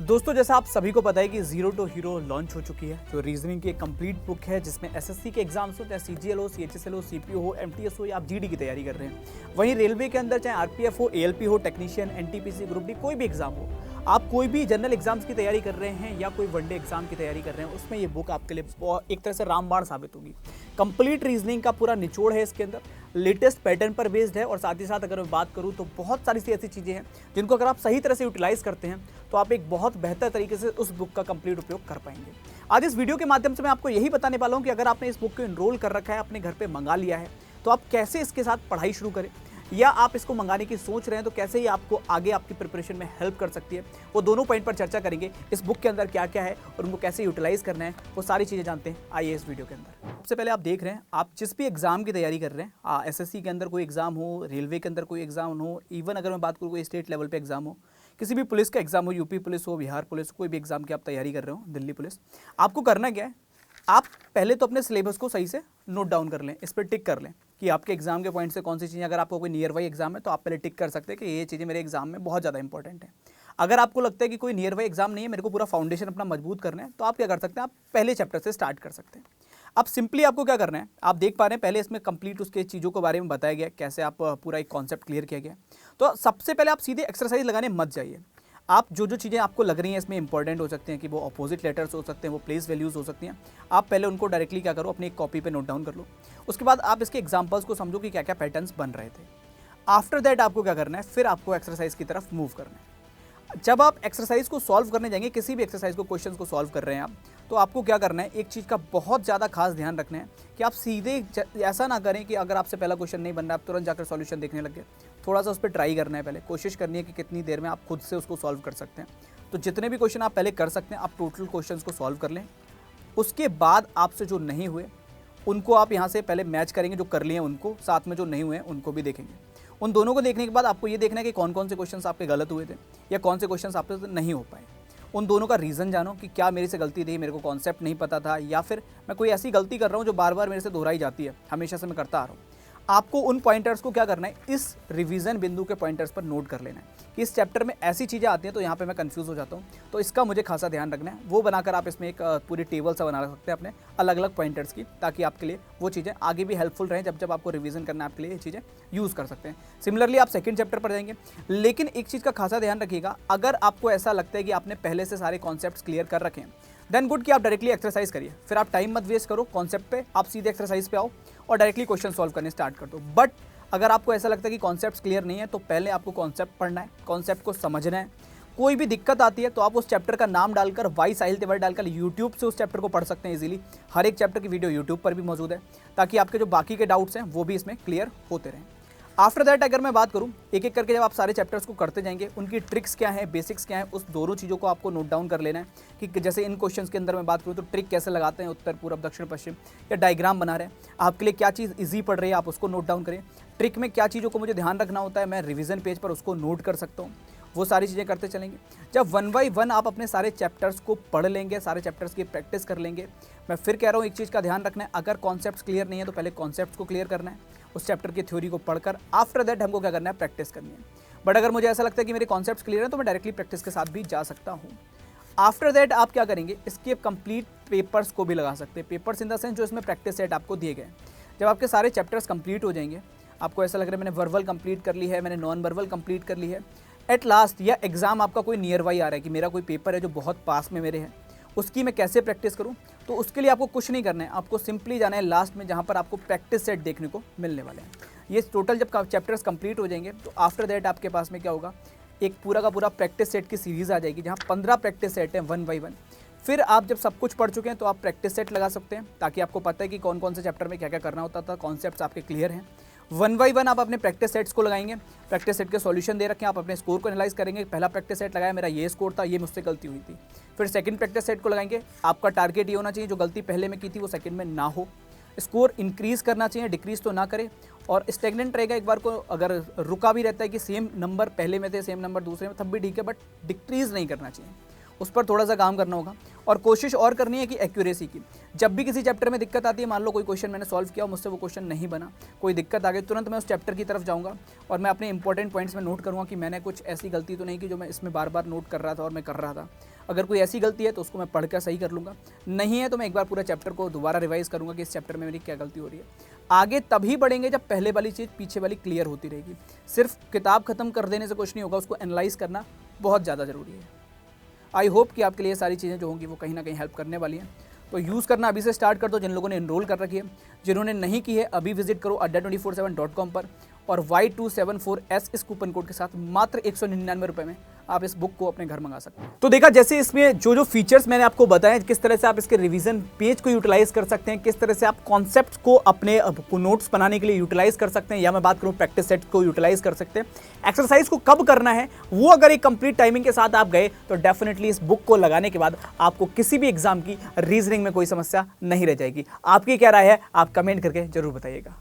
दोस्तों जैसा आप सभी को पता है कि जीरो टू हीरो लॉन्च हो चुकी है, जो रीजनिंग की एक कंप्लीट बुक है जिसमें एसएससी के एग्जाम्स हो, चाहे सीजीएल हो, सीएचएसएल हो, सीपीओ हो, एमटीएस हो या आप जीडी की तैयारी कर रहे हैं। वहीं रेलवे के अंदर चाहे आरपीएफ हो, एएलपी हो, टेक्नीशियन, एनटीपीसी, ग्रुप डी, कोई भी एग्जाम हो, आप कोई भी जनरल एग्जाम्स की तैयारी कर रहे हैं या कोई वनडे एग्जाम की तैयारी कर रहे हैं, उसमें ये बुक आपके लिए एक तरह से रामबाण साबित होगी। कंप्लीट रीजनिंग का पूरा निचोड़ है इसके अंदर, लेटेस्ट पैटर्न पर बेस्ड है और साथ ही साथ अगर मैं बात करूं तो बहुत सारी सी ऐसी चीज़ें हैं जिनको अगर आप सही तरह से यूटिलाइज करते हैं तो आप एक बहुत बेहतर तरीके से उस बुक का कंप्लीट उपयोग कर पाएंगे। आज इस वीडियो के माध्यम से मैं आपको यही बताने वाला हूं कि अगर आपने इस बुक को एनरोल कर रखा है, अपने घर पे मंगा लिया है, तो आप कैसे इसके साथ पढ़ाई शुरू करें, या आप इसको मंगाने की सोच रहे हैं तो कैसे ये आपको आगे आपकी प्रिपरेशन में हेल्प कर सकती है। वो दोनों पॉइंट पर चर्चा करेंगे। इस बुक के अंदर क्या क्या है और उनको कैसे यूटिलाइज करना है, वो सारी चीज़ें जानते हैं। आइए इस वीडियो के अंदर। सबसे पहले आप देख रहे हैं, आप जिस भी एग्जाम की तैयारी कर रहे हैं, एसएससी के अंदर कोई एग्जाम हो, रेलवे के अंदर कोई एग्जाम हो, इवन अगर मैं बात करूँ कोई स्टेट लेवल पे एग्जाम हो, किसी भी पुलिस का एग्जाम हो, यूपी पुलिस हो, बिहार पुलिस, कोई भी एग्जाम की आप तैयारी कर रहे हो, दिल्ली पुलिस, आपको करना क्या है, आप पहले तो अपने सिलेबस को सही से नोट डाउन कर लें, इस पर टिक कर लें कि आपके एग्जाम के पॉइंट से कौन सी चीज़ें, अगर आपको कोई नियर बाई एग्जाम है तो आप पहले टिक कर सकते हैं कि ये चीज़ें मेरे एग्जाम में बहुत ज़्यादा इंपॉर्टेंट है। अगर आपको लगता है कि कोई नियर बाई एग्जाम नहीं है, मेरे को पूरा फाउंडेशन अपना मजबूत करना है, तो आप क्या कर सकते हैं, आप पहले चैप्टर से स्टार्ट कर सकते हैं। अब सिंपली आपको क्या करना है, आप देख पा रहे हैं पहले इसमें कंप्लीट उसके चीज़ों के बारे में बताया गया, कैसे आप पूरा एक कॉन्सेप्ट क्लियर किया गया। तो सबसे पहले आप सीधे एक्सरसाइज लगाने मत जाइए। आप जो जो चीज़ें आपको लग रही हैं इसमें इंपॉर्टेंट हो सकती हैं, कि वो अपोजिट लेटर्स हो सकते हैं, वो प्लेस वैल्यूज़ हो सकती हैं, आप पहले उनको डायरेक्टली क्या करो, अपनी एक कॉपी पे नोट डाउन कर लो। उसके बाद आप इसके एग्जांपल्स को समझो कि क्या क्या पैटर्न्स बन रहे थे। आफ्टर दैट आपको क्या करना है, फिर आपको एक्सरसाइज की तरफ मूव करना है। जब आप एक्सरसाइज को सॉल्व करने जाएंगे, किसी भी एक्सरसाइज को, क्वेश्चन को सॉल्व कर रहे हैं आप, तो आपको क्या करना है, एक चीज़ का बहुत ज़्यादा खास ध्यान रखना है कि आप सीधे ऐसा ना करें कि अगर आपसे पहला क्वेश्चन नहीं बन रहा, आप तुरंत जाकर सॉल्यूशन देखने लग गए। थोड़ा सा उस पर ट्राई करना है, पहले कोशिश करनी है कि कितनी देर में आप खुद से उसको सॉल्व कर सकते हैं। तो जितने भी क्वेश्चन आप पहले कर सकते हैं, आप टोटल क्वेश्चन को सॉल्व कर लें। उसके बाद आपसे जो नहीं हुए उनको आप यहाँ से पहले मैच करेंगे, जो कर लिए हैं उनको, साथ में जो नहीं हुए हैं उनको भी देखेंगे। उन दोनों को देखने के बाद आपको ये देखना है कि कौन कौन से क्वेश्चंस आपके गलत हुए थे या कौन से क्वेश्चंस आपसे नहीं हो पाए। उन दोनों का रीज़न जानो कि क्या मेरे से गलती थी, मेरे को कॉन्सेप्ट नहीं पता था, या फिर मैं कोई ऐसी गलती कर रहा हूँ जो बार बार मेरे से दोहराई जाती है, हमेशा से मैं करता आ रहा हूँ। आपको उन पॉइंटर्स को क्या करना है, इस रिवीजन बिंदु के पॉइंटर्स पर नोट कर लेना है कि इस चैप्टर में ऐसी चीज़ें आती हैं तो यहाँ पे मैं कंफ्यूज हो जाता हूँ, तो इसका मुझे खासा ध्यान रखना है। वो बनाकर आप इसमें एक पूरी टेबल सा बना सकते हैं अपने अलग अलग पॉइंटर्स की, ताकि आपके लिए वो चीज़ें आगे भी हेल्पफुल रहें। जब जब आपको रिवीजन करना है, आपके लिए ये चीज़ें यूज़ कर सकते हैं। सिमिलरली आप सेकंड चैप्टर पर जाएंगे, लेकिन एक चीज़ का खासा ध्यान रखिएगा, अगर आपको ऐसा लगता है कि आपने पहले से सारे कॉन्सेप्ट्स क्लियर कर रखे हैं, देन गुड कि आप डायरेक्टली एक्सरसाइज करिए। फिर आप टाइम मत वेस्ट करो कॉन्सेप्ट पे, आप सीधे एक्सरसाइज पे आओ और डायरेक्टली क्वेश्चन सॉल्व करने स्टार्ट कर दो। बट अगर आपको ऐसा लगता है कि कॉन्सेप्ट्स क्लियर नहीं है, तो पहले आपको कॉन्सेप्ट पढ़ना है, कॉन्सेप्ट को समझना है। कोई भी दिक्कत आती है तो आप उस चैप्टर का नाम डालकर, वाई साहिल तिवारी डालकर यूट्यूब से उस चैप्टर को पढ़ सकते हैं इजीली। हर एक चैप्टर की वीडियो यूट्यूब पर भी मौजूद है, ताकि आपके जो बाकी के डाउट्स हैं वो भी इसमें क्लियर होते रहें। आफ्टर दैट अगर मैं बात करूं, एक एक करके जब आप सारे चैप्टर्स को करते जाएंगे, उनकी ट्रिक्स क्या है, बेसिक्स क्या है, उस दोनों चीज़ों को आपको नोट डाउन कर लेना है। कि जैसे इन क्वेश्चंस के अंदर मैं बात करूं तो ट्रिक कैसे लगाते हैं, उत्तर, पूर्व, दक्षिण, पश्चिम, या डायग्राम बना रहे हैं, आपके लिए क्या चीज़ ईजी पड़ रही है, आप उसको नोट डाउन करें। ट्रिक में क्या चीज़ों को मुझे ध्यान रखना होता है, मैं रिविजन पेज पर उसको नोट कर सकता हूँ। वो सारी चीज़ें करते चलेंगे। जब वन बाई वन आप अपने सारे चैप्टर्स को पढ़ लेंगे, सारे चैप्टर्स की प्रैक्टिस कर लेंगे, मैं फिर कह रहा हूँ एक चीज़ का ध्यान रखना है, अगर कॉन्सेप्ट्स क्लियर नहीं है तो पहले कॉन्सेप्ट्स को क्लियर करना है, उस चैप्टर की थ्योरी को पढ़कर आफ्टर दैट हमको क्या करना है, प्रैक्टिस करनी है। बट अगर मुझे ऐसा लगता है कि मेरे कॉन्सेप्ट्स क्लियर है तो मैं डायरेक्टली प्रैक्टिस के साथ भी जा सकता हूँ। आफ्टर दैट आप क्या करेंगे, इसके कंप्लीट पेपर्स को भी लगा सकते हैं। पेपर्स इन द सेंस जो इसमें प्रैक्टिस सेट आपको दिए गए। जब आपके सारे चैप्टर्स कंप्लीट हो जाएंगे, आपको ऐसा लग रहा है मैंने वर्बल कंप्लीट कर ली है, मैंने नॉन वर्बल कंप्लीट कर ली है, एट लास्ट या एग्जाम आपका कोई नियर बाई आ रहा है कि मेरा कोई पेपर है जो बहुत पास में मेरे है, उसकी मैं कैसे प्रैक्टिस करूं, तो उसके लिए आपको कुछ नहीं करना है, आपको सिंपली जाना है लास्ट में जहां पर आपको प्रैक्टिस सेट देखने को मिलने वाले हैं। ये टोटल जब चैप्टर्स कंप्लीट हो जाएंगे तो आफ्टर दैट आपके पास में क्या होगा, एक पूरा का पूरा प्रैक्टिस सेट की सीरीज़ आ जाएगी, जहाँ 15 प्रैक्टिस सेट हैं वन बाई वन। फिर आप जब सब कुछ पढ़ चुके हैं तो आप प्रैक्टिस सेट लगा सकते हैं, ताकि आपको पता है कि कौन कौन से चैप्टर में क्या क्या करना होता था, कॉन्सेप्ट्स आपके क्लियर हैं। वन बाई वन आप अपने प्रैक्टिस सेट्स को लगाएंगे, प्रैक्टिस सेट के सॉल्यूशन दे रखे हैं, आप अपने स्कोर को एनालाइज करेंगे। पहला प्रैक्टिस सेट लगाया, मेरा ये स्कोर था, ये मुझसे गलती हुई थी। फिर सेकंड प्रैक्टिस सेट को लगाएंगे, आपका टारगेट ये होना चाहिए जो गलती पहले में की थी वो सेकंड में ना हो। स्कोर इंक्रीज करना चाहिए, डिक्रीज तो ना करे, और स्टेगनेंट रहेगा। एक बार को अगर रुका भी रहता है कि सेम नंबर पहले में थे, सेम नंबर दूसरे में, तब भी ठीक है, बट डिक्रीज नहीं करना चाहिए, उस पर थोड़ा सा काम करना होगा। और कोशिश और करनी है कि एक्यूरेसी की, जब भी किसी चैप्टर में दिक्कत आती है, मान लो कोई क्वेश्चन मैंने सॉल्व किया, मुझसे वो क्वेश्चन नहीं बना, कोई दिक्कत आ गई, तुरंत मैं उस चैप्टर की तरफ जाऊंगा और मैं अपने इंपॉर्टेंट पॉइंट्स में नोट करूँगा कि मैंने कुछ ऐसी गलती तो नहीं की जो मैं इसमें बार बार नोट कर रहा था और मैं कर रहा था। अगर कोई ऐसी गलती है तो उसको मैं पढ़कर सही कर लूँगा, नहीं है तो मैं एक बार पूरा चैप्टर को दोबारा रिवाइज़ करूँगा कि इस चैप्टर में मेरी क्या गलती हो रही है। आगे तभी बढ़ेंगे जब पहले वाली चीज़ पीछे वाली क्लियर होती रहेगी। सिर्फ किताब ख़त्म कर देने से कुछ नहीं होगा, उसको एनालाइज़ करना बहुत ज़्यादा ज़रूरी है। आई होप कि आपके लिए सारी चीज़ें जो होंगी वो कहीं ना कहीं हेल्प करने वाली हैं। तो यूज़ करना अभी से स्टार्ट कर दो। जिन लोगों ने एनरोल कर रखी है, जिन्होंने नहीं की है, अभी विजिट करो adda247.com पर और Y274S इस कूपन कोड के साथ मात्र 199 रुपये में आप इस बुक को अपने घर मंगा सकते हैं। तो देखा जैसे इसमें जो जो फीचर्स मैंने आपको बताए, किस तरह से आप इसके रिवीजन पेज को यूटिलाइज कर सकते हैं, किस तरह से आप कॉन्सेप्ट को अपने नोट्स बनाने के लिए यूटिलाइज कर सकते हैं, या मैं बात करूं प्रैक्टिस सेट को यूटिलाइज कर सकते हैं, एक्सरसाइज को कब करना है, वो अगर एक कंप्लीट टाइमिंग के साथ आप गए तो डेफिनेटली इस बुक को लगाने के बाद आपको किसी भी एग्जाम की रीजनिंग में कोई समस्या नहीं रह जाएगी। आपकी क्या राय है, आप कमेंट करके जरूर बताइएगा।